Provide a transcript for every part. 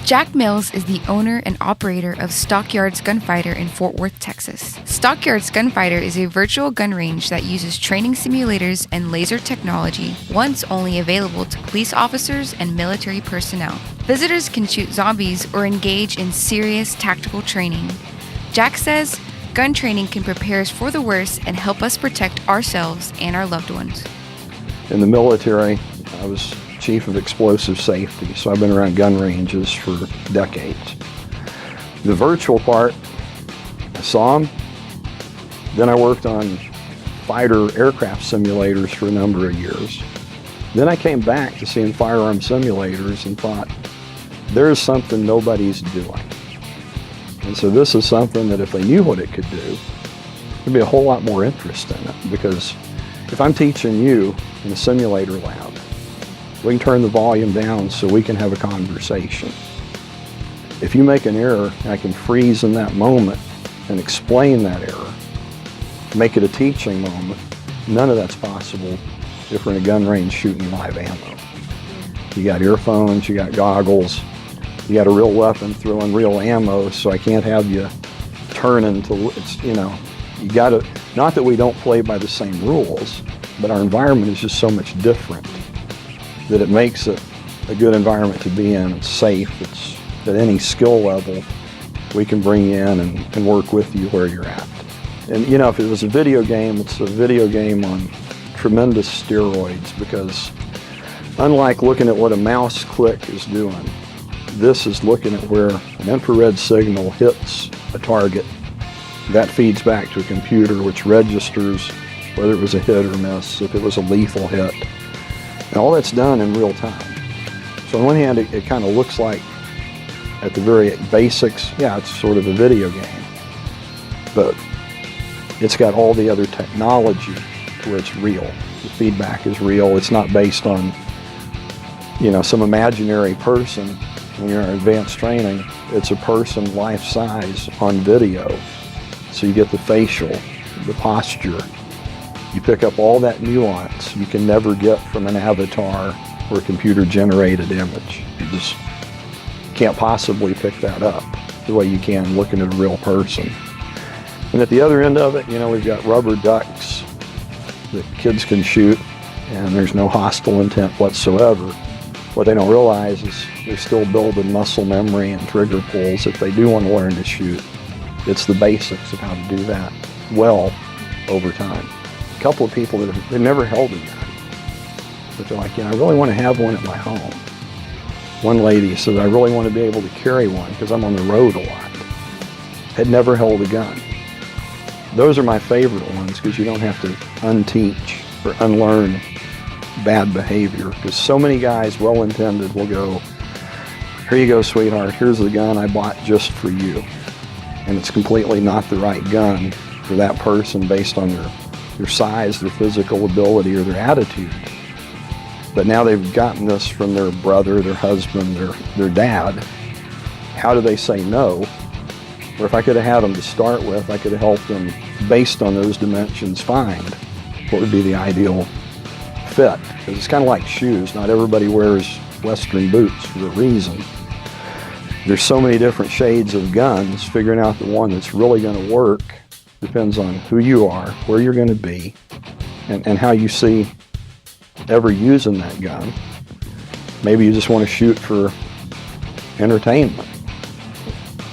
Jack Mills is the owner and operator of Stockyards Gunfighter in Fort Worth, Texas. Stockyards Gunfighter is a virtual gun range that uses training simulators and laser technology, once only available to police officers and military personnel. Visitors can shoot zombies or engage in serious tactical training. Jack says, gun training can prepare us for the worst and help us protect ourselves and our loved ones. In the military, I was Chief of Explosive Safety, so I've been around gun ranges for decades. The virtual part, I saw them. Then I worked on fighter aircraft simulators for a number of years. Then I came back to seeing firearm simulators and thought, there's something nobody's doing. And so this is something that if they knew what it could do, there'd be a whole lot more interest in it. Because if I'm teaching you in a simulator lab, we can turn the volume down so we can have a conversation. If you make an error, I can freeze in that moment and explain that error, make it a teaching moment. None of that's possible if we're in a gun range shooting live ammo. You got earphones, you got goggles, you got a real weapon throwing real ammo, so I can't have you turn into, you gotta, not that we don't play by the same rules, but our environment is just so much different that it makes it a good environment to be in. It's safe. It's at any skill level we can bring you in and work with you where you're at. And if it was a video game, it's a video game on tremendous steroids, because unlike looking at what a mouse click is doing, this is looking at where an infrared signal hits a target. That feeds back to a computer which registers whether it was a hit or miss, if it was a lethal hit. And all that's done in real time. So on one hand, it kind of looks like, at the very basics, yeah, it's sort of a video game. But it's got all the other technology to where it's real. The feedback is real. It's not based on, some imaginary person. When you're in advanced training, it's a person life size on video. So you get the facial, the posture. You pick up all that nuance you can never get from an avatar or a computer-generated image. You just can't possibly pick that up the way you can looking at a real person. And at the other end of it, we've got rubber ducks that kids can shoot, and there's no hostile intent whatsoever. What they don't realize is they're still building muscle memory and trigger pulls if they do want to learn to shoot. It's the basics of how to do that well over time. A couple of people that they've never held a gun, but they're like, I really want to have one at my home. One lady said, I really want to be able to carry one because I'm on the road a lot. Had never held a gun. Those are my favorite ones because you don't have to unteach or unlearn bad behavior, because so many guys, well-intended, will go, here you go, sweetheart, here's the gun I bought just for you. And it's completely not the right gun for that person based on their size, their physical ability, or their attitude. But now they've gotten this from their brother, their husband, their dad. How do they say no? Or if I could have had them to start with, I could have helped them, based on those dimensions, find what would be the ideal fit. Because it's kind of like shoes. Not everybody wears Western boots for a reason. There's so many different shades of guns. Figuring out the one that's really going to work depends on who you are, where you're going to be, and how you see ever using that gun. Maybe you just want to shoot for entertainment.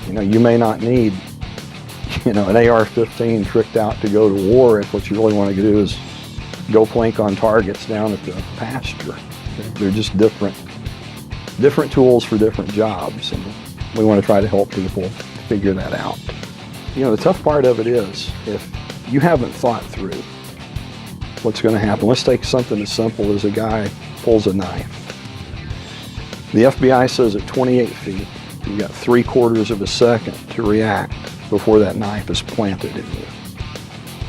You may not need, an AR-15 tricked out to go to war if what you really want to do is go plank on targets down at the pasture. They're just different tools for different jobs, and we want to try to help people figure that out. The tough part of it is, if you haven't thought through what's going to happen. Let's take something as simple as a guy pulls a knife. The FBI says at 28 feet, you got 3/4 of a second to react before that knife is planted in you.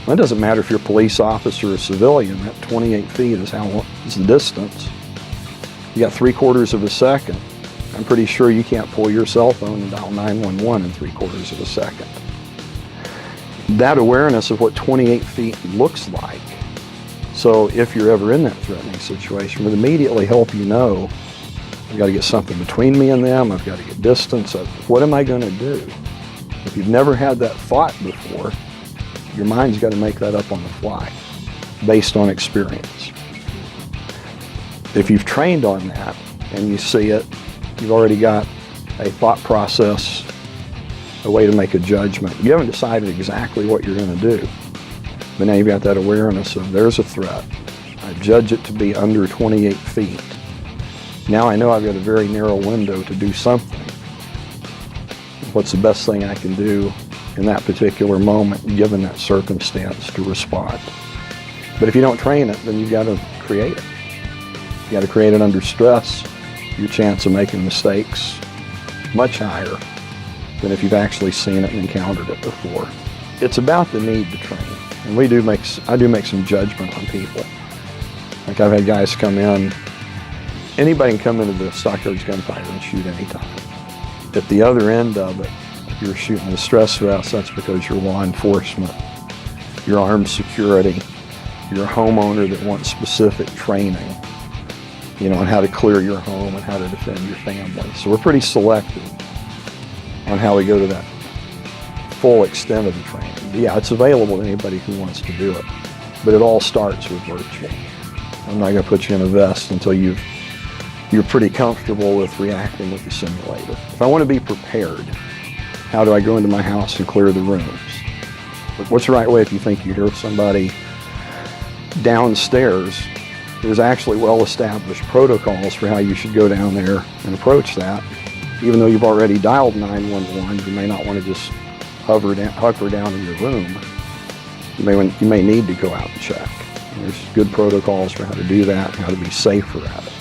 Well, it doesn't matter if you're a police officer or a civilian, that 28 feet is the distance. You got 3/4 of a second. I'm pretty sure you can't pull your cell phone and dial 911 in 3/4 of a second. That awareness of what 28 feet looks like, so if you're ever in that threatening situation, would immediately help you know I've got to get something between me and them. I've got to get distance. What am I going to do? If you've never had that thought before, your mind's got to make that up on the fly based on experience. If you've trained on that and you see it, you've already got a thought process, a way to make a judgment. You haven't decided exactly what you're going to do, but now you've got that awareness of there's a threat. I judge it to be under 28 feet. Now I know I've got a very narrow window to do something. What's the best thing I can do in that particular moment, given that circumstance, to respond? But if you don't train it, then you've got to create it. You got to create it under stress. Your chance of making mistakes much higher than if you've actually seen it and encountered it before. It's about the need to train, and I do make some judgment on people. Like I've had guys come in. Anybody can come into the Stockyards Gunfighter and shoot anytime. At the other end of it, if you're shooting a stress vest, that's because you're law enforcement, you're armed security, you're a homeowner that wants specific training, on how to clear your home and how to defend your family. So we're pretty selective on how we go to that full extent of the training. Yeah, it's available to anybody who wants to do it, but it all starts with virtual. I'm not going to put you in a vest until you're pretty comfortable with reacting with the simulator. If I want to be prepared, how do I go into my house and clear the rooms? What's the right way if you think you hear somebody downstairs? There's actually well-established protocols for how you should go down there and approach that. Even though you've already dialed 911, you may not want to just hunker down in your room. You may need to go out and check. And there's good protocols for how to do that, and how to be safer at it.